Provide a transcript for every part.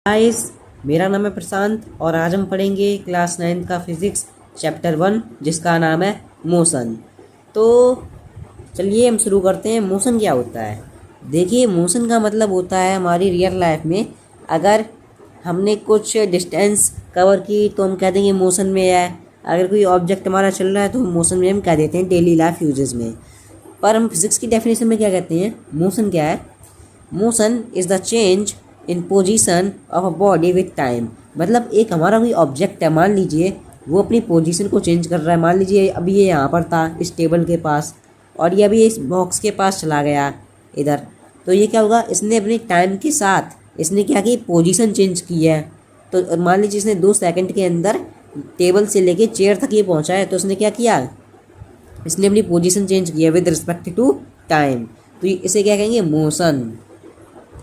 Guys, मेरा नाम है प्रशांत और आज हम पढ़ेंगे क्लास 9 का फिजिक्स चैप्टर 1 जिसका नाम है मोशन। तो चलिए हम शुरू करते हैं। मोशन क्या होता है? देखिए, मोशन का मतलब होता है हमारी रियल लाइफ में अगर हमने कुछ डिस्टेंस कवर की तो हम कह देंगे मोशन में है। अगर कोई ऑब्जेक्ट हमारा चल रहा है तो हम मोशन में हम कह देते हैं डेली लाइफ यूजेस में। पर हम फिजिक्स की डेफिनेशन में क्या कहते हैं? मोशन क्या है? Motion is the change in position of a body with time. मतलब एक हमारा कोई ऑब्जेक्ट है, मान लीजिए वो अपनी पोजीशन को चेंज कर रहा है। मान लीजिए अभी ये यहाँ पर था इस टेबल के पास और ये अभी इस बॉक्स के पास चला गया इधर। तो ये क्या होगा? इसने अपने टाइम के साथ इसने क्या की पोजीशन चेंज की है। तो मान लीजिए इसने 2 सेकंड के अंदर टेबल से लेके चेयर तक ये पहुँचा है, तो उसने क्या किया? इसने अपनी पोजीशन चेंज की है विद रिस्पेक्ट टू टाइम। तो इसे क्या कहेंगे? मोशन।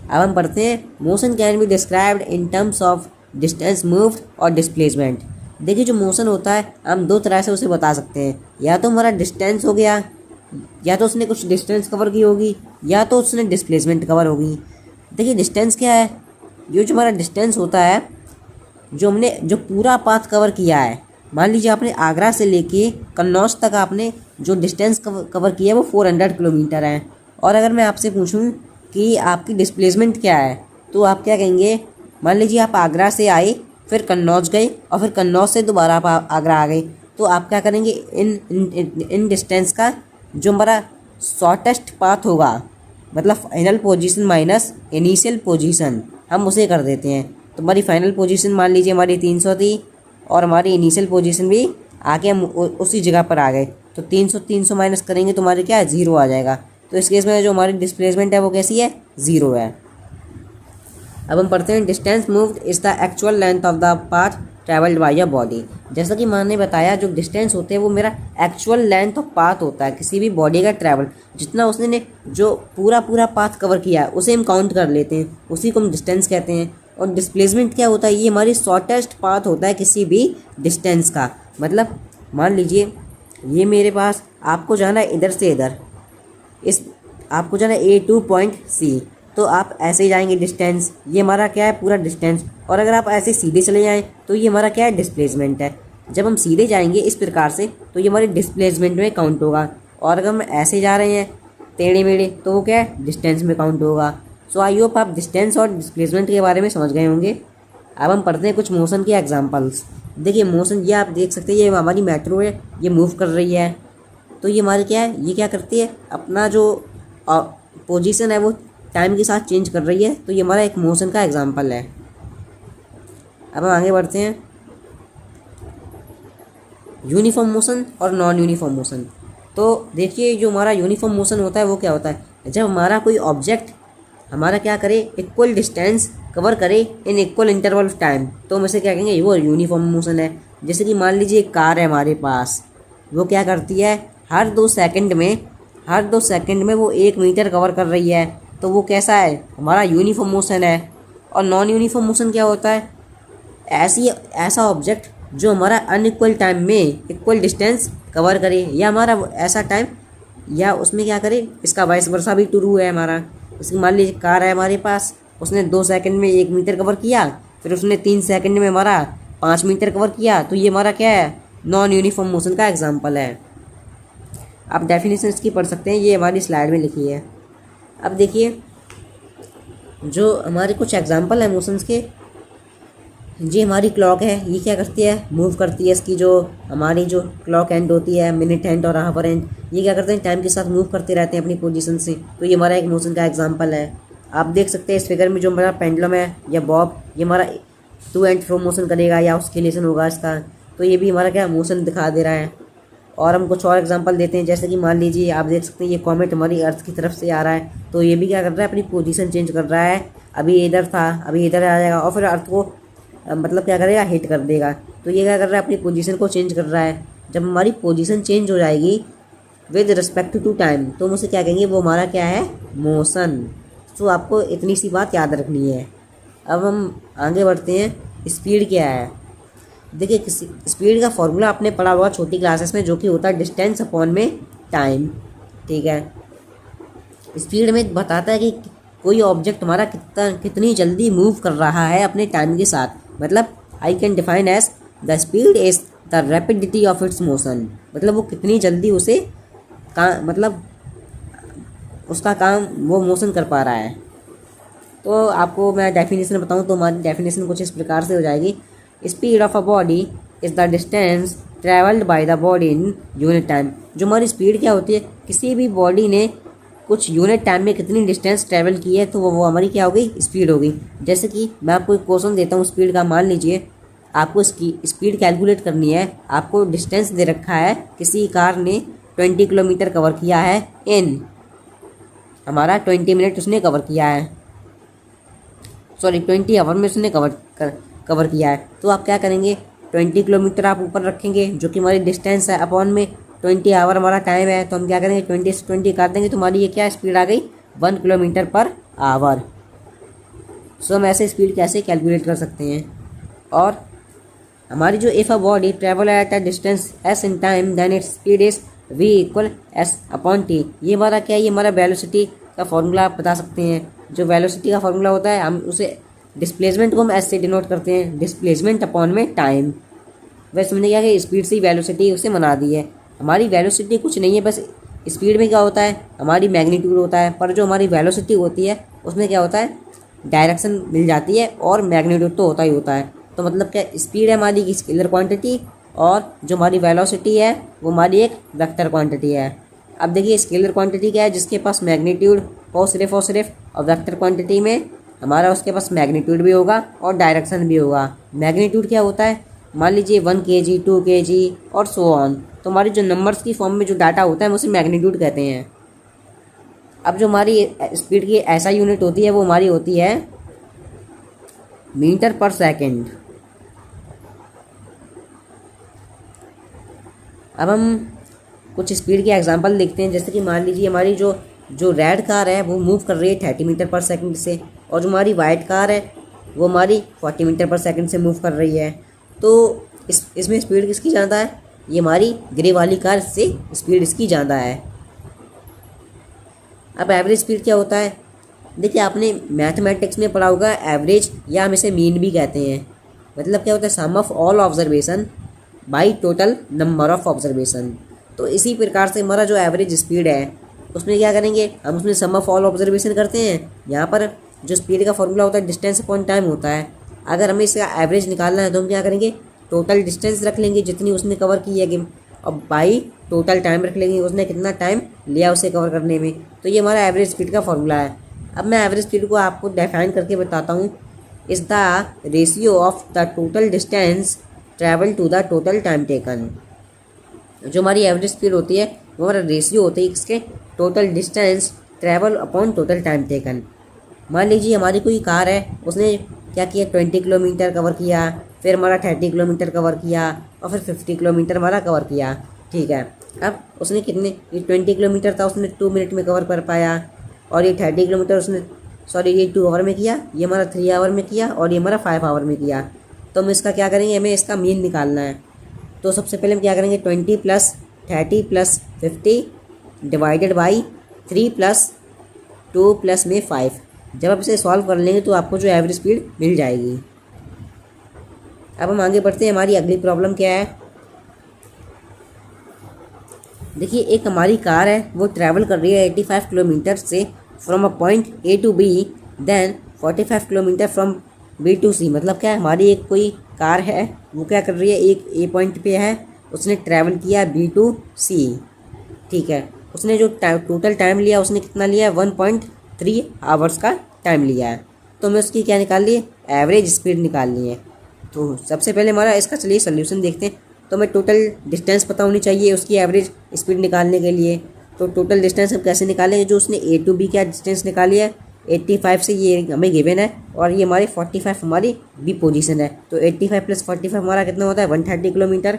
अब हम पढ़ते हैं, motion can be described in terms of distance moved और डिस्प्लेसमेंट। देखिए, जो मोशन होता है हम 2 तरह से उसे बता सकते हैं। या तो हमारा डिस्टेंस हो गया, या तो उसने कुछ डिस्टेंस कवर की होगी, या तो उसने डिस्प्लेसमेंट कवर होगी। देखिए, डिस्टेंस क्या है? ये जो हमारा डिस्टेंस होता है, जो पूरा पाथ कवर किया है। मान लीजिए आपने आगरा से लेके कन्नौज तक आपने जो डिस्टेंस कवर किया है वो 400 किलोमीटर है। और अगर मैं आपसे पूछूं कि आपकी डिस्प्लेसमेंट क्या है, तो आप क्या कहेंगे? मान लीजिए आप आगरा से आए, फिर कन्नौज गए और फिर कन्नौज से दोबारा आप आगरा आ गए, तो आप क्या करेंगे? इन डिस्टेंस का जो हमारा शॉर्टेस्ट पाथ होगा, मतलब final position minus initial position, हम उसे कर देते हैं। तो हमारी फाइनल पोजीशन मान लीजिए हमारी 300 थी और हमारी इनिशियल पोजीशन भी आके हम उसी जगह पर आ गए। तो 300 माइनस करेंगे तो हमारे क्या है? 0 आ जाएगा। तो इस केस में जो हमारी डिस्प्लेसमेंट है वो कैसी है? 0 है। अब हम पढ़ते हैं, distance moved is the actual length of the path travelled bye a body. जैसा कि मैंने बताया, जो डिस्टेंस होते हैं वो मेरा एक्चुअल लेंथ ऑफ पाथ होता है किसी भी बॉडी का ट्रैवल। जितना उसने जो पूरा पाथ कवर किया है उसे हम काउंट कर लेते हैं, उसी को हम डिस्टेंस कहते हैं। और डिस्प्लेसमेंट क्या होता है? ये हमारी शॉर्टेस्ट पाथ होता है किसी भी डिस्टेंस का। मतलब मान लीजिए ये मेरे पास, आपको जाना है इधर से इधर, आपको जाना है A2 पॉइंट C, तो आप ऐसे ही जाएंगे डिस्टेंस। ये हमारा क्या है? पूरा डिस्टेंस। और अगर आप ऐसे सीधे चले जाएं तो ये हमारा क्या है? डिस्प्लेसमेंट है। जब हम सीधे जाएंगे इस प्रकार से तो ये हमारे डिस्प्लेसमेंट में काउंट होगा। और अगर हम ऐसे जा रहे हैं टेढ़े मेढ़े तो वो क्या है? डिस्टेंस में काउंट होगा। सो आई होप आप डिस्टेंस और डिस्प्लेसमेंट के बारे में समझ गए होंगे। अब हम पढ़ते हैं कुछ मोशन के एग्जाम्पल्स। देखिए, मोशन ये आप देख सकते हैं, ये हमारी मेट्रो है, ये मूव कर रही है। तो ये हमारी क्या है? ये क्या करती है? अपना जो पोजीशन है वो टाइम के साथ चेंज कर रही है। तो ये हमारा एक मोशन का एग्जांपल है। अब हम आगे बढ़ते हैं, यूनिफॉर्म मोशन और नॉन यूनिफॉर्म मोशन। तो देखिए, जो हमारा यूनिफॉर्म मोशन होता है वो क्या होता है? जब हमारा कोई ऑब्जेक्ट हमारा क्या करे? इक्वल डिस्टेंस कवर करे in equal interval of time, तो हम इसे क्या कहेंगे? वो यूनिफॉर्म मोशन है। जैसे कि मान लीजिए एक कार है हमारे पास, वो क्या करती है? हर 2 सेकंड में वो 1 मीटर कवर कर रही है। तो वो कैसा है? हमारा यूनिफॉर्म मोशन है। और नॉन यूनिफॉर्म मोशन क्या होता है? ऐसा ऑब्जेक्ट जो हमारा अनइक्वल टाइम में इक्वल डिस्टेंस कवर करे, या हमारा ऐसा टाइम, या उसमें क्या करे? इसका वाइस वर्सा भी ट्रू है हमारा। इसकी मान लीजिए कार है हमारे पास, उसने 2 सेकंड में 1 मीटर कवर किया, फिर उसने 3 सेकंड में हमारा 5 मीटर कवर किया। तो ये हमारा क्या है? नॉन यूनिफॉर्म मोशन का एग्जाम्पल है। आप डेफिनेशन इसकी पढ़ सकते हैं, ये हमारी स्लाइड में लिखी है। अब देखिए, जो हमारे कुछ एग्जांपल है मोशंस के, ये हमारी क्लॉक है, ये क्या करती है? मूव करती है। इसकी जो हमारी जो क्लॉक एंड होती है, मिनट हैंड और हावर हैंड, ये क्या करते हैं? टाइम के साथ मूव करते रहते हैं अपनी पोजीशन से। तो ये हमारा एक मोशन का एग्जांपल है। आप देख सकते हैं इस फिगर में जो हमारा पेंडुलम है या बॉब, ये हमारा टू एंड फ्रो मोशन करेगा या ऑस्किलेशन होगा इसका। तो ये भी हमारा क्या मोशन दिखा दे रहा है। और हम कुछ और एग्जांपल देते हैं, जैसे कि मान लीजिए आप देख सकते हैं ये कॉमेट हमारी अर्थ की तरफ से आ रहा है, तो ये भी क्या कर रहा है? अपनी पोजीशन चेंज कर रहा है। अभी इधर था, अभी इधर आ जाएगा और फिर अर्थ को मतलब क्या करेगा? हिट कर देगा। तो ये क्या कर रहा है? अपनी पोजीशन को चेंज कर रहा है। जब हमारी पोजीशन चेंज हो जाएगी विद रिस्पेक्ट टू टाइम, तो हम उसे क्या कहेंगे? वो हमारा क्या है? मोशन। तो आपको इतनी सी बात याद रखनी है। अब हम आगे बढ़ते हैं, स्पीड क्या है? देखिए, किसी स्पीड का फॉर्मूला आपने पढ़ा होगा छोटी क्लासेस में, जो कि होता है डिस्टेंस अपॉन में टाइम। ठीक है, स्पीड में बताता है कि कोई ऑब्जेक्ट हमारा कितनी जल्दी मूव कर रहा है अपने टाइम के साथ, मतलब I can define as the speed is the rapidity of its motion, मतलब वो कितनी जल्दी उसे मतलब उसका काम वो मोशन कर पा रहा है। तो आपको मैं डेफिनेशन बताऊं तो हमारी डेफिनेशन कुछ इस प्रकार से हो जाएगी। Speed of a body is the distance travelled by the body in unit time. जो हमारी स्पीड क्या होती है, किसी भी बॉडी ने कुछ यूनिट टाइम में कितनी डिस्टेंस ट्रैवल की है तो वो हमारी क्या हो गई, स्पीड हो गई। जैसे कि मैं आपको एक क्वेश्चन देता हूँ स्पीड का, मान लीजिए आपको इसकी स्पीड कैलकुलेट करनी है। आपको डिस्टेंस दे रखा है, किसी कार ने 20 किलोमीटर कवर किया है इन हमारा 20 मिनट उसने कवर किया है, सॉरी 20 आवर में उसने कवर किया है। तो आप क्या करेंगे, 20 किलोमीटर आप ऊपर रखेंगे जो कि हमारी डिस्टेंस है, अपॉन में 20 आवर हमारा टाइम है। तो हम क्या करेंगे, 20 से 20 काट देंगे तो हमारी ये क्या स्पीड आ गई, 1 किलोमीटर पर आवर। सो हम ऐसे स्पीड कैसे कैलकुलेट कर सकते हैं। और हमारी जो if a body travel at a distance S in time then its speed is v equal S upon T. ये हमारा क्या है, ये हमारा वेलोसिटी का फॉर्मूला आप बता सकते हैं। जो वेलोसिटी का फॉर्मूला होता है, हम उसे डिस्प्लेसमेंट को हम एस से डिनोट करते हैं, डिस्प्लेसमेंट अपॉन में टाइम। वैसे समझने क्या कि स्पीड से वेलोसिटी उसे बना दी है। हमारी वेलोसिटी कुछ नहीं है, बस स्पीड में क्या होता है, हमारी मैग्नीट्यूड होता है, पर जो हमारी वेलोसिटी होती है उसमें क्या होता है, डायरेक्शन मिल जाती है और मैग्नीट्यूड तो होता ही होता है। तो मतलब क्या, स्पीड है हमारी की स्केलर क्वांटिटी और जो हमारी वेलोसिटी है वो हमारी एक वेक्टर क्वांटिटी है। अब देखिए स्केलर क्वांटिटी क्या है, जिसके पास मैग्नीट्यूड हो सिर्फ और सिर्फ, और वेक्टर क्वांटिटी में हमारा उसके पास मैग्नीट्यूड भी होगा और डायरेक्शन भी होगा। मैग्नीट्यूड क्या होता है, मान लीजिए 1 kg 2 kg और सो ऑन। तो हमारी जो नंबर्स की फॉर्म में जो डाटा होता है उसे मैग्नीट्यूड कहते हैं। अब जो हमारी स्पीड की ऐसा यूनिट होती है वो हमारी होती है मीटर पर सेकेंड। अब हम कुछ स्पीड के एग्जांपल देखते हैं। जैसे कि मान लीजिए हमारी जो रेड कार है वो मूव कर रही है 30 मीटर पर सेकंड से, और जो हमारी वाइट कार है वो हमारी 40 मीटर पर सेकंड से मूव कर रही है। तो इसमें स्पीड किसकी ज़्यादा है, ये हमारी ग्रे वाली कार से स्पीड इसकी ज़्यादा है। अब एवरेज स्पीड क्या होता है, देखिए आपने मैथमेटिक्स में पढ़ा होगा एवरेज, या हम इसे मीन भी कहते हैं। मतलब क्या होता है, sum of all observation by total number of observation. तो इसी प्रकार से हमारा जो एवरेज स्पीड है उसमें क्या करेंगे, हम उसमें सम ऑफ ऑल ऑब्जर्वेशन करते हैं। यहाँ पर जो स्पीड का फॉर्मूला होता है डिस्टेंस अपॉन टाइम होता है। अगर हमें इसका एवरेज निकालना है तो हम क्या करेंगे, टोटल डिस्टेंस रख लेंगे जितनी उसने कवर की है गेम, और बाई टोटल टाइम रख लेंगे, उसने कितना टाइम लिया उसे कवर करने में। तो ये हमारा एवरेज स्पीड का फॉर्मूला है। अब मैं एवरेज स्पीड को आपको डिफाइन करके बताता हूँ। Is the ratio of the total distance travel to the total time taken. जो हमारी एवरेज स्पीड होती है वो हमारा रेशियो होती है इसके total distance travel upon total time taken. मान लीजिए हमारी कोई कार है, उसने क्या किया 20 किलोमीटर कवर किया, फिर हमारा 30 किलोमीटर कवर किया और फिर 50 किलोमीटर हमारा कवर किया, ठीक है। अब उसने कितने, ये 20 किलोमीटर था उसने 2 मिनट में कवर कर पाया, और ये 30 किलोमीटर उसने ये 2 आवर में किया, ये हमारा 3 आवर में किया, और ये हमारा 5 आवर में किया। तो हम इसका क्या करेंगे, हमें इसका मीन निकालना है। तो सबसे पहले हम क्या करेंगे, 20 + 30 + 50 डिवाइडेड बाई 3 + 2 + में 5। जब आप इसे सॉल्व कर लेंगे तो आपको जो एवरेज स्पीड मिल जाएगी। अब हम आगे बढ़ते हैं, हमारी अगली प्रॉब्लम क्या है। देखिए एक हमारी कार है वो ट्रैवल कर रही है 85 किलोमीटर से from a point A to B, then 45 kilometre from B to C. मतलब क्या है, हमारी एक कोई कार है वो क्या कर रही है, एक ए पॉइंट पे है, उसने ट्रैवल किया बी टू सी, ठीक है। उसने जो टोटल टाइम लिया उसने कितना लिया है, 1.3 आवर्स का टाइम लिया है। तो हमें उसकी क्या निकाल ली है, एवरेज स्पीड निकालनी है। तो सबसे पहले हमारा इसका चलिए सोल्यूशन देखते हैं। तो हमें टोटल डिस्टेंस पता होनी चाहिए उसकी एवरेज स्पीड निकालने के लिए। तो टोटल डिस्टेंस हम कैसे निकालेंगे, जो उसने ए टू बी का डिस्टेंस निकाली है 85 से, ये हमें गिवन है, और ये हमारी 45 हमारी बी पोजीशन है। तो 85 + 45 हमारा कितना होता है, 130 किलोमीटर।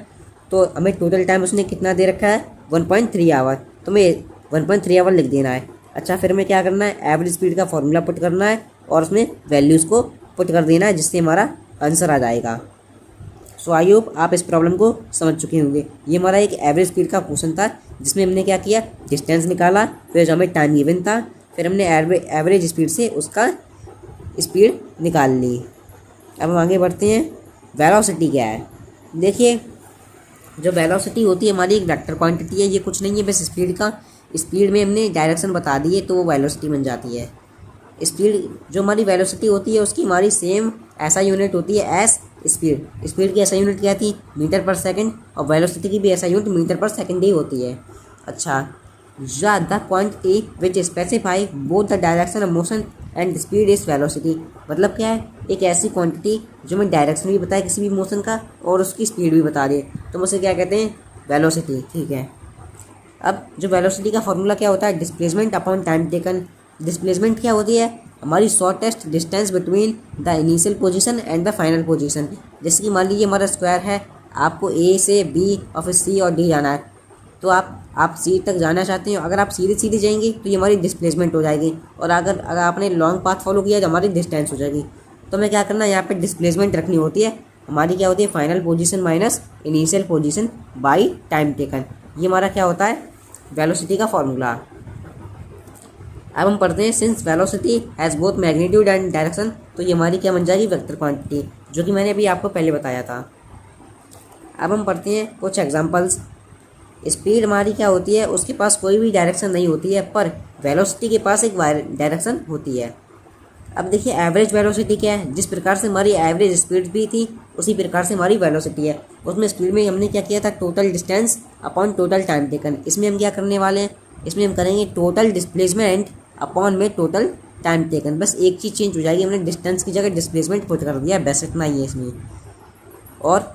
तो हमें टोटल टाइम उसने कितना दे रखा है, 1.3 आवर। तो हमें 1.3 आवर लिख देना है। अच्छा, फिर हमें क्या करना है, एवरेज स्पीड का फॉर्मूला पुट करना है और उसमें वैल्यूज़ को पुट कर देना है, जिससे हमारा आंसर आ जाएगा। सो आई होप आप इस प्रॉब्लम को समझ चुके होंगे। ये हमारा एक एवरेज स्पीड का क्वेश्चन था जिसमें हमने क्या किया, डिस्टेंस निकाला, फिर जो हमें टाइम गिवन था फिर हमने एवरेज स्पीड से उसका स्पीड निकाल ली। अब हम आगे बढ़ते हैं। वेलोसिटी क्या है? देखिए, जो वेलोसिटी होती है हमारी एक वेक्टर क्वांटिटी है, ये कुछ नहीं है बस स्पीड का स्पीड में हमने डायरेक्शन बता दी है तो वो वेलोसिटी बन जाती है। स्पीड जो हमारी वेलोसिटी होती है उसकी हमारी सेम ऐसा यूनिट होती है एस स्पीड। स्पीड की ऐसा यूनिट क्या थी? मीटर पर सेकंड, और वेलोसिटी की भी ऐसा यूनिट मीटर पर सेकंड ही होती है। अच्छा, the quantity which specify both the direction of motion and speed is velocity. मतलब क्या है? एक ऐसी क्वांटिटी जो हमें डायरेक्शन भी बताए किसी भी मोशन का और उसकी स्पीड भी बता दे, तो हम उसे क्या कहते हैं? वेलोसिटी। ठीक है। अब जो वेलोसिटी का फॉर्मूला क्या होता है? Displacement upon time taken. Displacement क्या होती है? हमारी shortest distance between the initial position and the final position. जैसे कि मान लीजिए हमारा स्क्वायर है, आपको ए से बी और फिर सी और डी जाना है, तो आप सी तक जाना चाहते हैं। अगर आप सीधे सीधे जाएंगे तो ये हमारी डिस्प्लेसमेंट हो जाएगी, और अगर आपने लॉन्ग पाथ फॉलो किया तो हमारी डिस्टेंस हो जाएगी। तो हमें क्या करना है? यहाँ पे डिस्प्लेसमेंट रखनी होती है। हमारी क्या होती है? Final position minus initial position by time taken. ये हमारा क्या होता है? वेलोसिटी का फॉर्मूला। अब हम पढ़ते हैं since velocity has both magnitude and direction, तो ये हमारी क्या बन जाएगी? वेक्टर क्वांटिटी, जो कि मैंने अभी आपको पहले बताया था। अब हम पढ़ते हैं कुछ एग्जांपल्स। स्पीड हमारी क्या होती है? उसके पास कोई भी डायरेक्शन नहीं होती है, पर वेलोसिटी के पास एक डायरेक्शन होती है। अब देखिए एवरेज वेलोसिटी क्या है? जिस प्रकार से हमारी एवरेज स्पीड भी थी उसी प्रकार से हमारी वेलोसिटी है। उसमें स्पीड में हमने क्या किया था? Total distance upon total time taken. इसमें हम क्या करने वाले हैं? इसमें हम करेंगे टोटल डिस्प्लेसमेंट अपॉन में टोटल टाइम टेकन। बस एक चीज़ चेंज हो जाएगी, हमने डिस्टेंस की जगह डिस्प्लेसमेंट पुट कर दिया, बस इतना ही है इसमें। और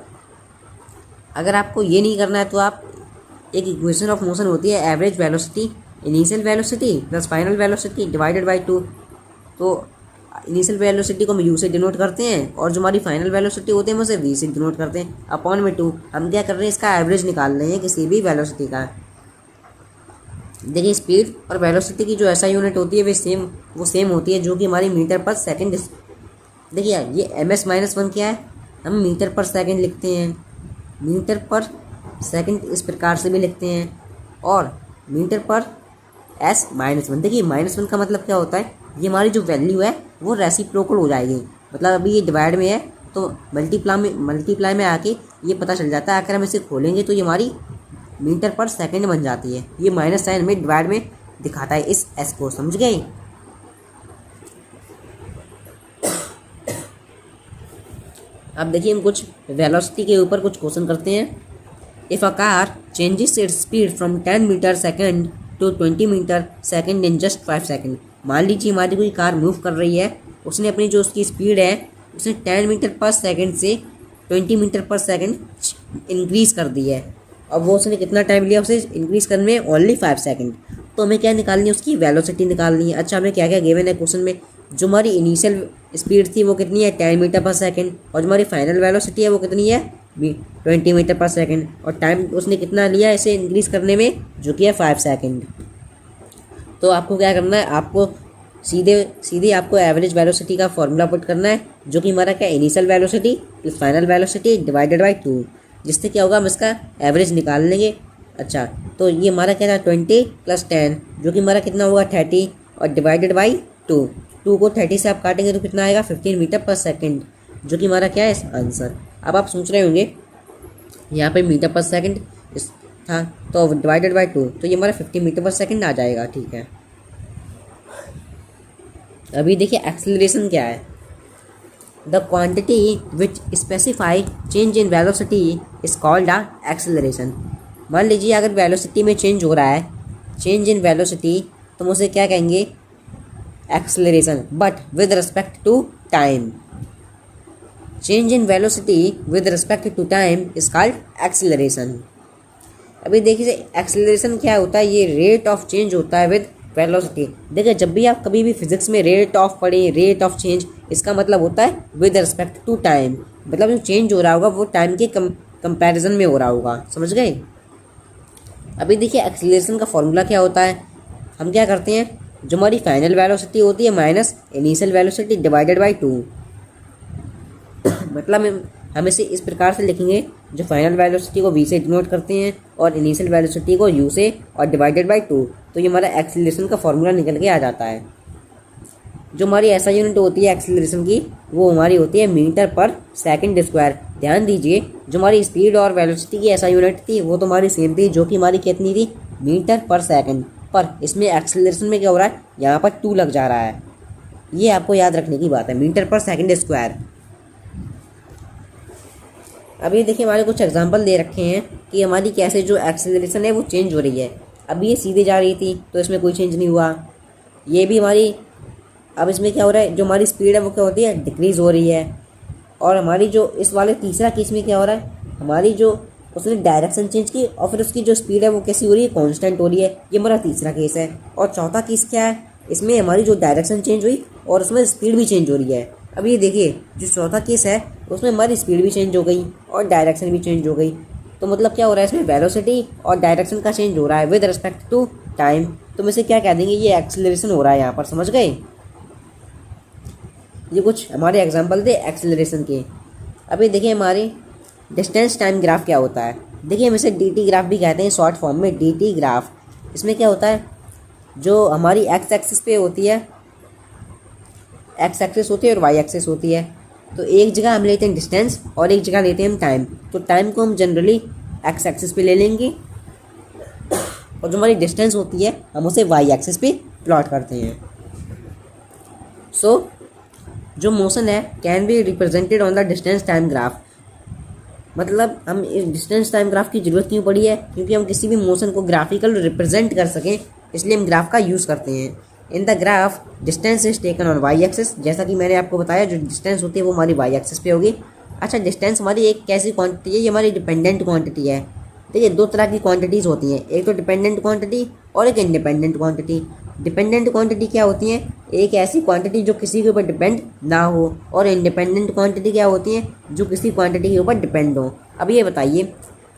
अगर आपको ये नहीं करना है तो आप एक इक्वेशन ऑफ मोशन होती है average velocity initial velocity plus final velocity divided by 2। तो इनिशियल वेलोसिटी को हम यू से डिनोट करते हैं और जो हमारी फाइनल वेलोसिटी होती है हम उसे वी से डिनोट करते हैं, अपॉन में 2। हम क्या कर रहे हैं? इसका एवरेज निकाल रहे हैं किसी भी वेलोसिटी का। देखिए स्पीड और वेलोसिटी की जो ऐसा यूनिट होती है वो सेम होती है, जो कि हमारी मीटर पर सेकंड। देखिए ये ms-1 क्या है? हम मीटर पर सेकंड लिखते हैं, मीटर पर सेकंड इस प्रकार से भी लिखते हैं, और मीटर पर s-1। देखिए -1 का मतलब क्या होता है? ये हमारी जो वैल्यू है वो रेसिप्रोकल हो जाएगी। मतलब अभी ये डिवाइड में है तो मल्टीप्लाई में आके ये पता चल जाता है। अगर हम इसे खोलेंगे तो ये हमारी मीटर पर सेकंड बन जाती है। ये माइनस साइन में डिवाइड में दिखाता है इस एस को, समझ गए? अब देखिए हम कुछ वेलोसिटी के ऊपर कुछ क्वेश्चन करते हैं। If a car changes its speed from 10 metre second to 20 metre second in just 5 second. मान लीजिए हमारी कोई कार मूव कर रही है, उसने अपनी जो उसकी स्पीड है उसने 10 मीटर पर सेकंड से 20 मीटर पर सेकंड इंक्रीज़ कर दी है। अब वो उसने कितना टाइम लिया उसे इंक्रीज़ करने में? Only 5 second. तो हमें क्या निकालनी है? उसकी वेलोसिटी निकालनी है। अच्छा, हमें क्या क्या गिवन है क्वेश्चन में? जो हमारी इनिशियल स्पीड थी वो कितनी है? 10 मीटर पर सेकंड, और जो हमारी फाइनल वेलोसिटी है वो कितनी है? 20 मीटर पर सेकंड, और टाइम उसने कितना लिया इसे इंक्रीज़ करने में? जो कि है 5 सेकंड। तो आपको क्या करना है? आपको सीधे आपको एवरेज वेलोसिटी का फॉर्मूला पुट करना है, जो कि हमारा क्या? Initial velocity plus final velocity divided by 2, जिससे क्या होगा? हम इसका एवरेज निकाल लेंगे। अच्छा, तो ये हमारा क्या था? 20 + 10, जो कि हमारा कितना होगा? 30, और डिवाइडेड बाई 2 को 30 से आप काटेंगे तो कितना आएगा? 15 मीटर पर सेकंड, जो कि हमारा क्या है? आंसर। अब आप सोच रहे होंगे यहाँ पे मीटर पर सेकंड था तो डिवाइडेड बाई 2, तो ये हमारा 50 मीटर पर सेकंड आ जाएगा। ठीक है। अभी देखिए एक्सेलरेशन क्या है? The quantity which specify change in velocity is called a acceleration. मान लीजिए अगर वेलोसिटी में चेंज हो रहा है, चेंज इन वेलोसिटी, तो हम उसे क्या कहेंगे? Acceleration, but with respect to time. Change in velocity with respect to time is called acceleration. अभी देखिए एक्सेलरेशन क्या होता है? ये रेट ऑफ चेंज होता है विद वेलोसिटी। देखिए जब भी आप कभी भी फिजिक्स में रेट ऑफ पढ़ें, रेट ऑफ चेंज, इसका मतलब होता है विद रिस्पेक्ट टू टाइम। मतलब जो चेंज हो रहा होगा वो टाइम के कंपैरिजन में हो रहा होगा, समझ गए? अभी देखिए एक्सेलरेशन का फॉर्मूला क्या होता है? हम क्या करते हैं? जो हमारी फाइनल वेलोसिटी होती है minus initial velocity divided by 2। मतलब हम इसे इस प्रकार से लिखेंगे, जो फाइनल वेलोसिटी को v से डिनोट करते हैं और इनिशियल वेलोसिटी को u से और डिवाइडेड बाई 2। तो ये हमारा एक्सीलरेशन का फॉर्मूला निकल के आ जाता है। जो हमारी ऐसा यूनिट होती है एक्सीलरेशन की, वो हमारी होती है मीटर पर सेकंड स्क्वायर। ध्यान दीजिए, जो हमारी स्पीड और वेलोसिटी की ऐसा यूनिट थी वो तो हमारी सेम थी, जो कि हमारी कितनी थी, मीटर पर सेकंड। पर इसमें एक्सीलरेशन में क्या हो रहा है, यहाँ पर 2 लग जा रहा है। ये आपको याद रखने की बात है, मीटर पर सेकंड स्क्वायर। अब ये देखिए, हमारे कुछ एग्जांपल दे रखे हैं कि हमारी कैसे जो एक्सीलरेशन है वो चेंज हो रही है। अब ये सीधे जा रही थी तो इसमें कोई चेंज नहीं हुआ। ये भी हमारी, अब इसमें क्या हो रहा है, जो हमारी स्पीड है वो क्या होती है, डिक्रीज़ हो रही है। और हमारी जो इस वाले तीसरा केस में क्या हो रहा है, हमारी जो उसने डायरेक्शन चेंज की और फिर उसकी जो स्पीड है वो कैसी हो रही है, कांस्टेंट हो रही है। ये हमारा तीसरा केस है। और चौथा केस क्या है, इसमें हमारी जो डायरेक्शन चेंज हुई और उसमें स्पीड भी चेंज हो रही है। अब ये देखिए, जो चौथा केस है उसमें हमारी स्पीड भी चेंज हो गई और डायरेक्शन भी चेंज हो गई। तो मतलब क्या हो रहा है, इसमें वेलोसिटी और डायरेक्शन का चेंज हो रहा है विद रिस्पेक्ट टू टाइम। तो हम इसे क्या कह देंगे, ये एक्सीलरेशन हो रहा है यहाँ पर, समझ गए। ये कुछ हमारे एग्जाम्पल थे एक्सीलरेशन के। अभी देखिए हमारे डिस्टेंस टाइम ग्राफ क्या होता है। देखिए हम इसे dt ग्राफ भी कहते हैं, शॉर्ट फॉर्म में dt ग्राफ। इसमें क्या होता है, जो हमारी एक्स एक्सिस पे होती है, एक्स एक्सिस होती है और वाई एक्सिस होती है। तो एक जगह हम लेते हैं डिस्टेंस और एक जगह लेते हैं हम टाइम। तो टाइम को हम जनरली एक्स एक्सिस पे ले लेंगे और जो हमारी डिस्टेंस होती है हम उसे वाई एक्सिस पे प्लॉट करते हैं। सो जो मोशन है can be represented on the distance time graph. मतलब हम इस डिस्टेंस टाइम ग्राफ की ज़रूरत क्यों पड़ी है, क्योंकि हम किसी भी मोशन को ग्राफिकल रिप्रेजेंट कर सकें, इसलिए हम ग्राफ का यूज़ करते हैं। In the graph distance is taken on Y axis. जैसा कि मैंने आपको बताया, जो डिस्टेंस होती है वो हमारी वाई एक्सिस पे होगी। अच्छा, डिस्टेंस हमारी एक कैसी क्वांटिटी है, ये हमारी डिपेंडेंट क्वांटिटी है। देखिए, दो तरह की क्वांटिटीज़ होती हैं, एक तो डिपेंडेंट क्वांटिटी और एक इंडिपेंडेंट क्वांटिटी। डिपेंडेंट क्वांटिटी क्या होती है, एक ऐसी क्वांटिटी जो किसी के ऊपर डिपेंड ना हो, और इंडिपेंडेंट क्वांटिटी क्या होती है, जो किसी क्वांटिटी के ऊपर डिपेंड हो। अब ये बताइए,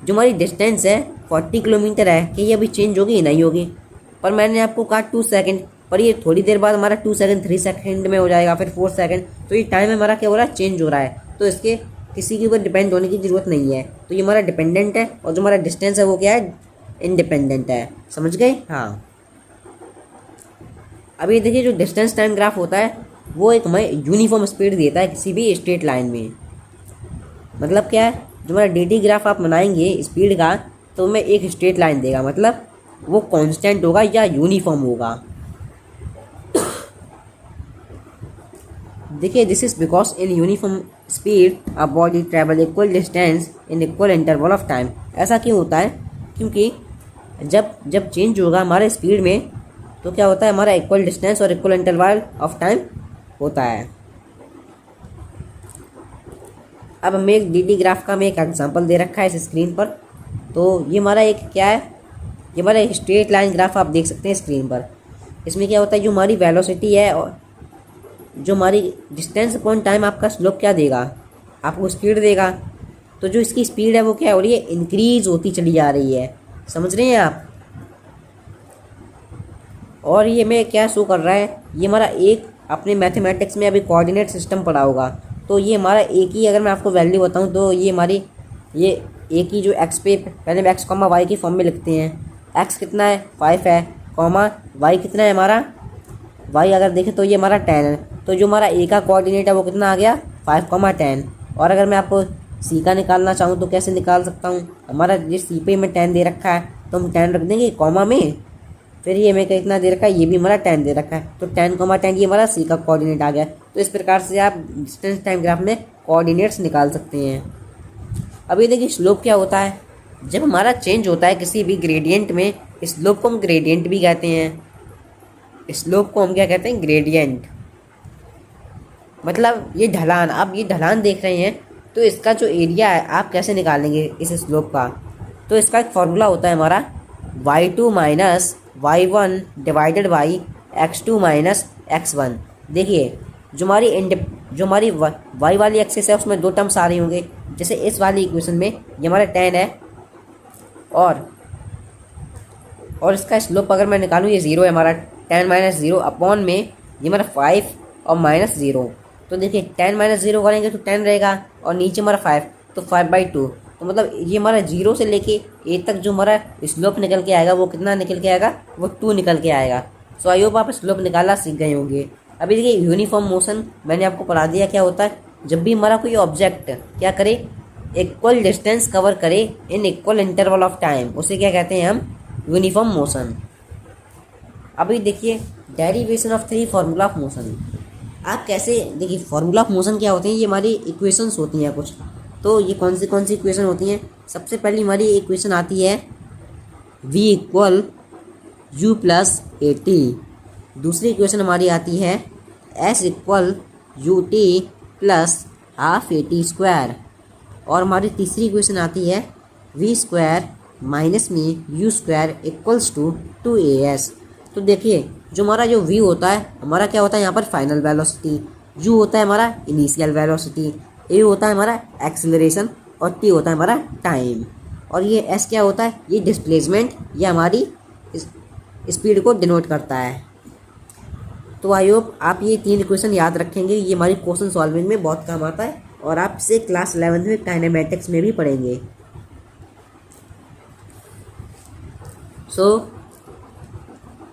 जो हमारी डिस्टेंस है 40 किलोमीटर है, कि ये अभी चेंज होगी नहीं होगी। पर मैंने आपको कहा 2 सेकेंड, पर ये थोड़ी देर बाद हमारा 2 सेकेंड 3 सेकेंड में हो जाएगा, फिर 4 सेकेंड। तो ये टाइम हमारा क्या हो रहा है, चेंज हो रहा है। तो इसके किसी के ऊपर डिपेंड होने की ज़रूरत नहीं है। तो ये हमारा डिपेंडेंट है, और जो हमारा डिस्टेंस है वो क्या है, इंडिपेंडेंट है। समझ गए। हाँ, अब ये देखिए, जो डिस्टेंस टाइम ग्राफ होता है वो एक हमें यूनिफॉर्म स्पीड देता है किसी भी स्ट्रेट लाइन में। मतलब क्या है, जो हमारा dt ग्राफ आप बनाएंगे स्पीड का, तो हमें एक स्ट्रेट लाइन देगा, मतलब वो कांस्टेंट होगा या यूनिफॉर्म होगा। देखिए, this is because in uniform speed a body travel equal distance in equal interval of time. ऐसा क्यों होता है, क्योंकि जब चेंज होगा हमारे स्पीड में, तो क्या होता है, हमारा इक्वल डिस्टेंस और इक्वल इंटरवल ऑफ टाइम होता है। अब हमें एक dt ग्राफ का हमें एक एग्जांपल दे रखा है इस स्क्रीन पर। तो ये हमारा एक क्या है, ये हमारा एक स्ट्रेट लाइन ग्राफ आप देख सकते हैं स्क्रीन पर। इसमें क्या होता है, जो हमारी वेलोसिटी है और जो हमारी डिस्टेंस अपॉन टाइम, आपका स्लोप क्या देगा, आपको स्पीड देगा। तो जो इसकी स्पीड है वो क्या हो रही है, इंक्रीज होती चली जा रही है। समझ रहे हैं आप। और ये मैं क्या शो कर रहा है, ये हमारा एक, अपने मैथमेटिक्स में अभी कोऑर्डिनेट सिस्टम पढ़ा होगा, तो ये हमारा एक ही, अगर मैं आपको वैल्यू बताऊं तो ये हमारी, ये एक ही जो एक्स पे पहले एक्स कॉमा वाई की फॉर्म में लिखते हैं। एक्स कितना है, 5 है, कॉमा वाई कितना है हमारा, वाई अगर देखें तो ये हमारा 10 है। तो जो हमारा ए का कोऑर्डिनेट है वो कितना आ गया, 5, 10। और अगर मैं आपको सी का निकालना चाहूँ तो कैसे निकाल सकता हूँ, हमारा जिस सी पे में 10 दे रखा है तो हम 10 रख देंगे कॉमा में, फिर ये हमें कितना दे रखा है, ये भी हमारा 10 दे रखा है, तो 10, 10 ये हमारा सी का कोऑर्डिनेट आ गया। तो इस प्रकार से आप डिस्टेंस टाइम ग्राफ में कोऑर्डिनेट्स निकाल सकते हैं। अब ये देखिए, स्लोप क्या होता है, जब हमारा चेंज होता है किसी भी ग्रेडियंट में, स्लोप को हम ग्रेडियंट भी कहते हैं। स्लोप को हम क्या कहते हैं, ग्रेडियंट। मतलब ये ढलान, आप ये ढलान देख रहे हैं, तो इसका जो एरिया है आप कैसे निकालेंगे इस स्लोप का। तो इसका एक फॉर्मूला होता है हमारा y2 minus y1 divided by x2 minus x1। देखिए, जो हमारी y वाली एक्सिस है उसमें 2 टर्म्स आ रही होंगे। जैसे इस वाली इक्वेशन में ये हमारा 10 है, और इसका स्लोप अगर मैं निकालूँ, ये 0 है हमारा, 10 माइनस 0 अपॉन में ये हमारा 5 और माइनस 0। तो देखिए 10 माइनस 0 करेंगे तो 10 रहेगा, और नीचे हमारा 5, तो 5/2। तो मतलब ये हमारा 0 से लेके ए तक जो हमारा स्लोप निकल के आएगा वो कितना निकल के आएगा, वो 2 निकल के आएगा। सो आई होप आप स्लोप निकालना सीख गए होंगे। अभी देखिए यूनिफॉर्म मोशन मैंने आपको पढ़ा दिया क्या होता है। जब भी हमारा कोई ऑब्जेक्ट क्या करे, इक्वल डिस्टेंस कवर करे in equal interval of time, उसे क्या कहते हैं हम, यूनिफॉर्म मोशन। अभी देखिए derivation of 3 formula of motion. आप कैसे, देखिए फार्मूला ऑफ मोशन क्या होते हैं, ये हमारी इक्वेशंस होती हैं कुछ। तो ये कौन सी इक्वेशन होती हैं। सबसे पहली हमारी इक्वेशन आती है v equal U plus A T. दूसरी इक्वेशन हमारी आती है s equal U T plus half A T square. और हमारी तीसरी इक्वेशन आती है v स्क्वायर माइनस में U square equals to 2as। तो देखिए जो हमारा जो v होता है हमारा क्या होता है यहाँ पर फाइनल वेलोसिटी, u होता है हमारा इनिशियल वेलोसिटी, a होता है हमारा एक्सेलरेशन, और t होता है हमारा टाइम, और ये s क्या होता है, ये डिस्प्लेसमेंट, ये हमारी स्पीड को डिनोट करता है। तो आई होप आप ये 3 इक्वेशन याद रखेंगे, ये हमारी क्वेश्चन सॉल्विंग में बहुत काम आता है, और आप इसे क्लास 11 में काइनेमेटिक्स में भी पढ़ेंगे।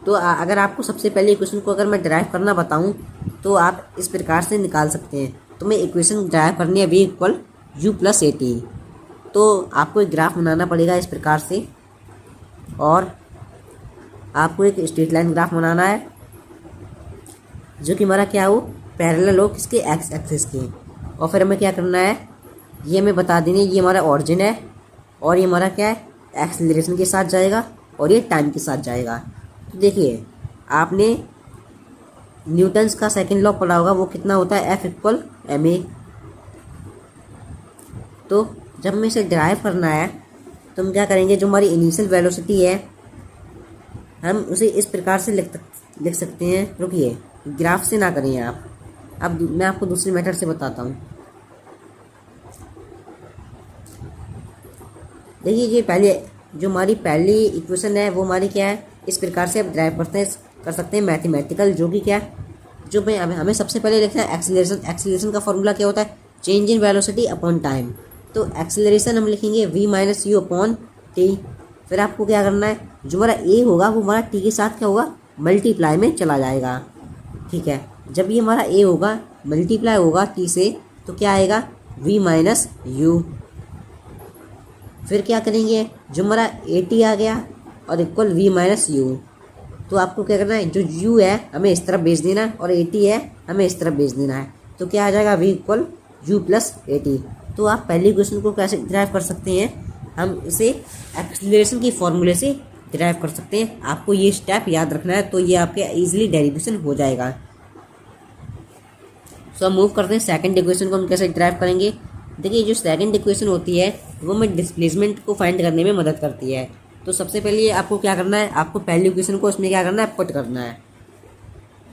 तो अगर आपको सबसे पहले इक्वेशन को अगर मैं ड्राइव करना बताऊं तो आप इस प्रकार से निकाल सकते हैं। तो मैं इक्वेशन ड्राइव करनी है v equal U plus A T. तो आपको एक ग्राफ बनाना पड़ेगा इस प्रकार से, और आपको एक स्ट्रेट लाइन ग्राफ बनाना है जो कि हमारा क्या हो, पैरेलल हो किसके, एक्स एक्सिस के। और फिर हमें क्या करना है, ये हमें बता देंगे ये हमारा ऑरिजिन है, और ये हमारा क्या है, एक्सेलरेशन के साथ जाएगा, और ये टाइम के साथ जाएगा। तो देखिए आपने न्यूटन्स का सेकंड लॉ पढ़ा होगा, वो कितना होता है, F इक्वल ma। तो जब हमें इसे ड्राइव करना है तो हम क्या करेंगे, जो हमारी इनिशियल वेलोसिटी है हम उसे इस प्रकार से लिख सकते हैं। रुकिए, ग्राफ से ना करें आप, अब मैं आपको दूसरी मेथड से बताता हूँ। देखिए ये पहले जो हमारी पहली इक्वेशन है वो हमारी क्या है, इस प्रकार से आप ड्राइव कर सकते हैं मैथमेटिकल, जो कि क्या है, जो मैं हमें सबसे पहले लिखना है एक्सीलरेशन। एक्सीलरेशन का फॉर्मूला क्या होता है, change in velocity upon time. तो एक्सीलरेशन हम लिखेंगे v minus you upon T. फिर आपको क्या करना है, जो हमारा a होगा वो हमारा t के साथ क्या होगा, मल्टीप्लाई में चला जाएगा। ठीक है, जब ये हमारा a होगा मल्टीप्लाई होगा t से, तो क्या आएगा, v माइनस यू। फिर क्या करेंगे, जो हमारा ए टी आ गया और इक्वल v माइनस यू। तो आपको क्या करना है, जो u है हमें इस तरफ भेज देना है, और ए टी है हमें इस तरफ भेज देना है। तो क्या आ जाएगा, v equal U plus A T. तो आप पहली क्वेश्चन को कैसे ड्राइव कर सकते हैं, हम इसे एक्सीलरेशन की फॉर्मूले से ड्राइव कर सकते हैं। आपको ये स्टेप याद रखना है, तो ये आपके इजीली डेरिवेशन हो जाएगा। सो हम मूव करते हैं सेकंड इक्वेशन को हम कैसे ड्राइव करेंगे। देखिए जो सेकंड इक्वेशन होती है वो हमें डिस्प्लेसमेंट को फाइंड करने में मदद करती है। तो सबसे पहले आपको क्या करना है, आपको पहली इक्वेशन को इसमें क्या करना है, पुट करना है।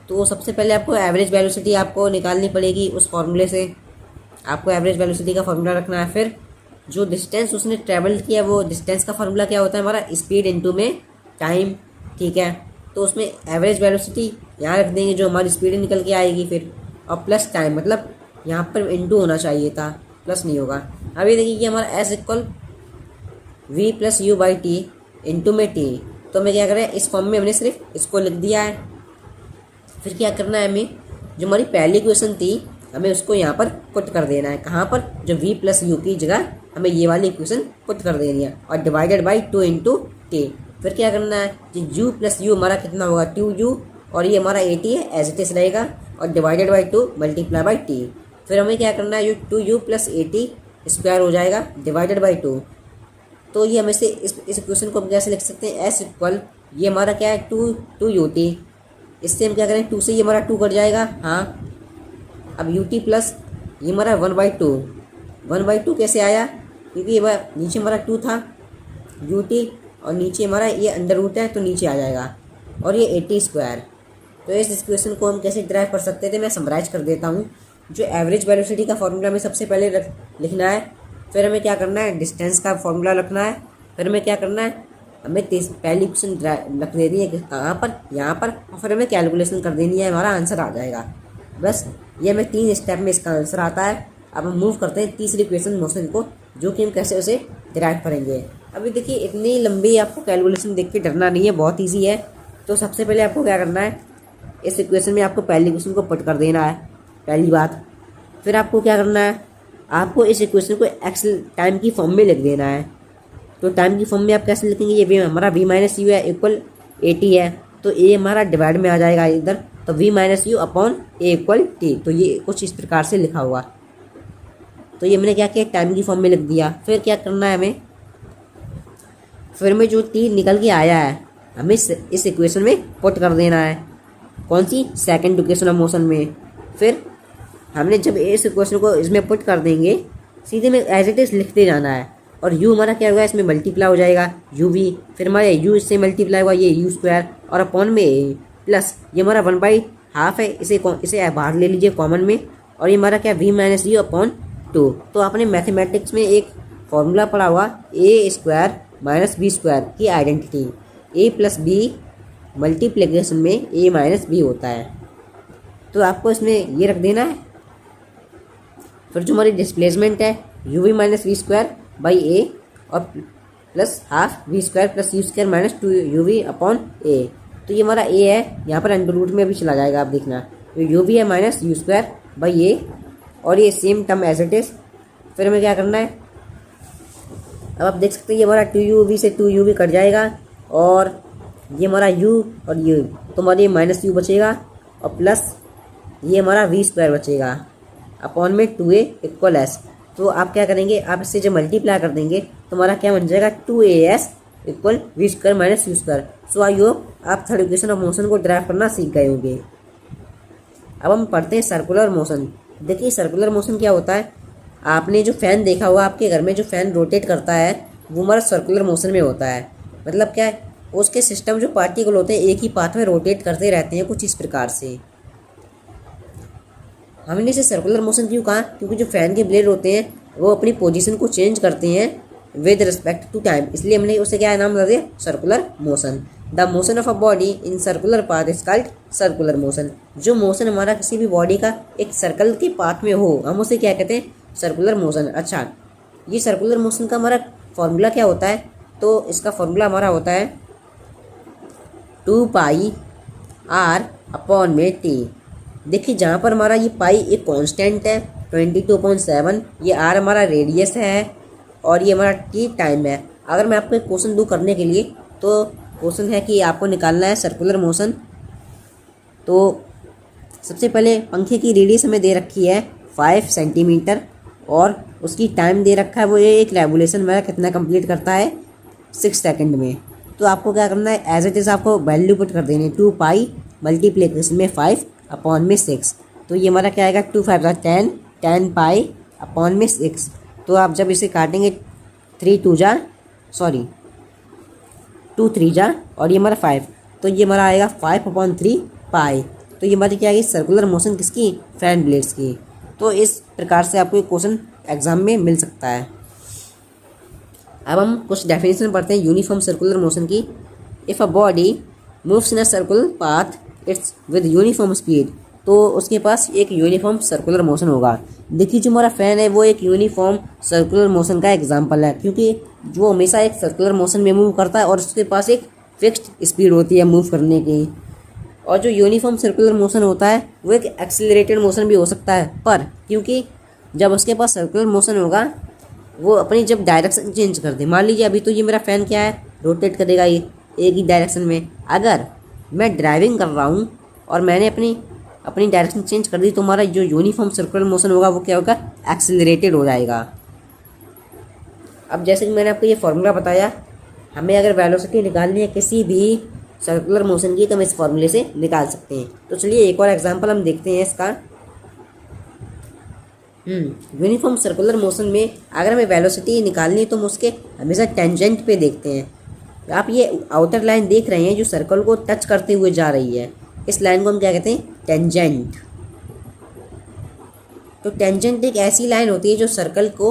तो सबसे पहले आपको एवरेज वेलोसिटी आपको निकालनी पड़ेगी उस फॉर्मूले से। आपको एवरेज वेलोसिटी का फॉर्मूला रखना है। फिर जो डिस्टेंस उसने ट्रैवल किया, वो डिस्टेंस का फॉर्मूला क्या होता है हमारा, स्पीड इनटू में टाइम। ठीक है, तो उसमें एवरेज वेलोसिटी यहाँ रख देंगे जो हमारी स्पीड निकल के आएगी, फिर और प्लस टाइम, मतलब यहाँ पर इनटू होना चाहिए था, प्लस नहीं होगा। अभी देखिए कि हमारा S equal V plus U by T into में टी। तो हमें क्या करें, इस फॉर्म में हमने सिर्फ इसको लिख दिया है। फिर क्या करना है, हमें जो हमारी पहली इक्वेशन थी हमें उसको यहाँ पर पुट कर देना है। कहाँ पर, जो v प्लस यू की जगह हमें ये वाली इक्वेशन पुट कर देनी है, और डिवाइडेड बाई 2 इंटू टी। फिर क्या करना है, जो u प्लस यू हमारा कितना होगा, 2u, और ये हमारा 80 है एज इट इज रहेगा, और divided by 2 multiply by T. फिर हमें क्या करना है, जो 2u प्लस 80 स्क्वायर हो जाएगा डिवाइडेड बाई 2। तो ये हमें से इस इक्वेशन को हम कैसे लिख सकते हैं, s इक्वल ये हमारा क्या है, 2ut। इससे हम क्या करें, 2 से ये हमारा 2 कट जाएगा। हाँ, अब ut प्लस ये हमारा 1/2। 1/2 कैसे आया, क्योंकि ये नीचे हमारा 2 था ut, और नीचे हमारा ये अंडर रूट है तो नीचे आ जाएगा, और ये 80 स्क्वायर। तो इस इक्वेशन को हम कैसे ड्राइव कर सकते थे, मैं समराइज कर देता हूँ। जो एवरेज वेलोसिटी का फॉर्मूला हमें सबसे पहले लिखना है। फिर हमें क्या करना है, डिस्टेंस का फॉर्मूला रखना है। फिर हमें क्या करना है, हमें पहली इक्वेशन रख देनी है कहाँ पर, यहाँ पर, और फिर हमें कैलकुलेशन कर देनी है, हमारा आंसर आ जाएगा। बस ये हमें 3 स्टेप में इसका आंसर आता है। अब हम मूव करते हैं तीसरी इक्वेशन मोशन को, जो कि हम कैसे उसे डिराइव करेंगे। अभी देखिए इतनी लंबी आपको कैलकुलेशन देख के डरना नहीं है, बहुत ईजी है। तो सबसे पहले आपको क्या करना है, इस इक्वेशन में आपको पहली इक्वेशन को पुट कर देना है, पहली बात। फिर आपको क्या करना है, आपको इस इक्वेशन को एक्सेल टाइम की फॉर्म में लिख देना है। तो टाइम की फॉर्म में आप कैसे लिखेंगे, ये हमारा v माइनस यू है इक्वल 80 है, तो ए हमारा डिवाइड में आ जाएगा इधर, तो v minus you upon A equal T. तो ये कुछ इस प्रकार से लिखा हुआ। तो ये मैंने क्या किया, टाइम की फॉर्म में लिख दिया। फिर क्या करना है हमें, फिर में जो टी निकल के आया है हमें इस इक्वेशन में पुट कर देना है। कौन सी, सेकंड इक्वेशन ऑफ मोशन में। फिर हमने जब इस इक्वेशन को इसमें पुट कर देंगे, सीधे में एज इट इज लिखते जाना है। और u हमारा क्या होगा, इसमें मल्टीप्लाई हो जाएगा uv, फिर हमारा u इससे मल्टीप्लाई हुआ, ये u स्क्वायर, और अपॉन में प्लस ये हमारा 1/2 है, इसे बाहर ले लीजिए कॉमन में, और ये हमारा क्या v माइनस यू अपॉन 2। तो आपने मैथमेटिक्स में एक फॉर्मूला पढ़ा हुआ a square minus B square की identity, a plus B multiplication में a माइनस बी होता है। तो आपको इसमें ये रख देना है। फिर जो हमारी डिस्प्लेसमेंट है uv minus V square by A, और plus half V square plus U square minus 2uv upon A. तो ये हमारा ए है, यहाँ पर अंडर रूट में भी चला जाएगा, आप देखना। तो uv है minus U square by A, और ये same term as it is. फिर हमें क्या करना है, अब आप देख सकते हैं ये हमारा 2uv से 2uv कट जाएगा, और ये हमारा u और u, तो हमारा ये माइनस यू बचेगा, और प्लस ये हमारा वी स्क्वायर बचेगा अपॉन में 2a इक्वल एस। तो आप क्या करेंगे, आप इससे जब मल्टीप्लाई कर देंगे तो हमारा क्या बन जाएगा, 2as equal V square minus U square. So I hope आप थर्ड इक्वेशन ऑफ मोशन को ड्राइव करना सीख गए होंगे। अब हम पढ़ते हैं सर्कुलर मोशन। देखिए सर्कुलर मोशन क्या होता है, आपने जो फ़ैन देखा हुआ आपके घर में, जो फ़ैन रोटेट करता है वो हमारा सर्कुलर मोशन में होता है। मतलब क्या है, उसके सिस्टम जो पार्टिकल होते हैं एक ही पाथ में रोटेट करते रहते हैं, कुछ इस प्रकार से। हमने इसे सर्कुलर मोशन क्यों कहा, क्योंकि जो फैन के ब्लेड होते हैं वो अपनी पोजीशन को चेंज करते हैं विद रिस्पेक्ट टू टाइम, इसलिए हमने उसे क्या नाम दे दिया, circular motion. The motion of a body in circular path is called circular motion. जो मोशन हमारा किसी भी बॉडी का एक सर्कल के पाथ में हो, हम उसे क्या कहते हैं, सर्कुलर मोशन। अच्छा, ये सर्कुलर मोशन का हमारा फॉर्मूला क्या होता है, तो इसका फॉर्मूला हमारा होता है 2πr अपॉन में टी। देखिए जहाँ पर हमारा ये पाई एक कांस्टेंट है 22/7, ये आर हमारा रेडियस है, और ये हमारा टी टाइम है। अगर मैं आपको एक क्वेश्चन दूँ करने के लिए, तो क्वेश्चन है कि आपको निकालना है सर्कुलर मोशन। तो सबसे पहले पंखे की रेडियस हमें दे रखी है 5 सेंटीमीटर, और उसकी टाइम दे रखा है, वो ये एक रेवोल्यूशन मेरा कितना कंप्लीट करता है, 6 सेकंड में। तो आपको क्या करना है, एज इट इज़ आपको वैल्यू पुट कर देनी है, 2π मल्टीप्लिकेशन में 5 अपॉन में 6। तो ये हमारा क्या आएगा, 2 5 10, 10π अपॉन में 6। तो आप जब इसे काटेंगे 2 3 जा, और ये हमारा 5, तो ये हमारा आएगा 5/3π। तो ये हमारी क्या आएगी, सर्कुलर मोशन किसकी, फैन ब्लेड्स की। तो इस प्रकार से आपको एक क्वेश्चन एग्जाम में मिल सकता है। अब हम कुछ डेफिनेशन पढ़ते हैं यूनिफॉर्म सर्कुलर मोशन की। If a body moves in a circular path it's with uniform speed, तो उसके पास एक यूनिफॉर्म सर्कुलर मोशन होगा। देखिए जो हमारा फ़ैन है वो एक यूनिफॉर्म सर्कुलर मोशन का एग्जांपल है, क्योंकि वो हमेशा एक सर्कुलर मोशन में मूव करता है और उसके पास एक फिक्स्ड स्पीड होती है मूव करने की। और जो यूनिफॉर्म सर्कुलर मोशन होता है वो एक एक्सीलरेटेड मोशन भी हो सकता है, पर क्योंकि जब उसके पास सर्कुलर मोशन होगा वो अपनी जब डायरेक्शन चेंज कर दे, मान लीजिए अभी तो ये मेरा फ़ैन क्या है, रोटेट करेगा ये एक ही डायरेक्शन में। अगर मैं ड्राइविंग कर रहा हूँ और मैंने अपनी डायरेक्शन चेंज कर दी, तो हमारा जो यूनिफॉर्म सर्कुलर मोशन होगा वो क्या होगा, एक्सीलरेटेड हो जाएगा। अब जैसे कि मैंने आपको ये फॉर्मूला बताया, हमें अगर वेलोसिटी निकालनी है किसी भी सर्कुलर मोशन की तो हम इस फॉर्मूले से निकाल सकते हैं। तो चलिए एक और एग्जांपल हम देखते हैं इसका। यूनिफॉर्म सर्कुलर मोशन में अगर हमें वेलोसिटी निकालनी है तो हम उसके हमेशा टेंजेंट पे देखते हैं। आप ये आउटर लाइन देख रहे हैं जो सर्कल को टच करते हुए जा रही है, इस लाइन को हम क्या कहते हैं, टेंजेंट। तो टेंजेंट एक ऐसी लाइन होती है जो सर्कल को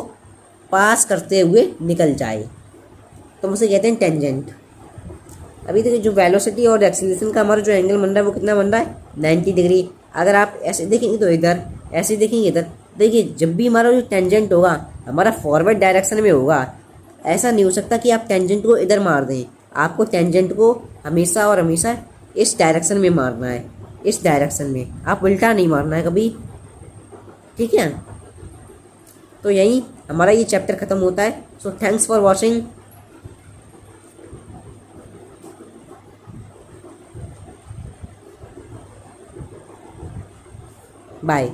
पास करते हुए निकल जाए, तो हम उसे कहते हैं टेंजेंट। अभी देखिए जो वेलोसिटी और एक्सीलरेशन का हमारा जो एंगल बन रहा है वो कितना बन रहा है, 90 डिग्री। अगर आप ऐसे देखेंगे तो इधर, ऐसे देखेंगे इधर, देखिए जब भी हमारा जो टेंजेंट होगा हमारा फॉरवर्ड डायरेक्शन में होगा। ऐसा नहीं हो सकता कि आप टेंजेंट को इधर मार दें, आपको टेंजेंट को हमेशा और हमेशा इस डायरेक्शन में मारना है, इस डायरेक्शन में, आप उल्टा नहीं मारना है कभी, ठीक है। तो यही हमारा ये चैप्टर ख़त्म होता है। So thanks for watching. Bye.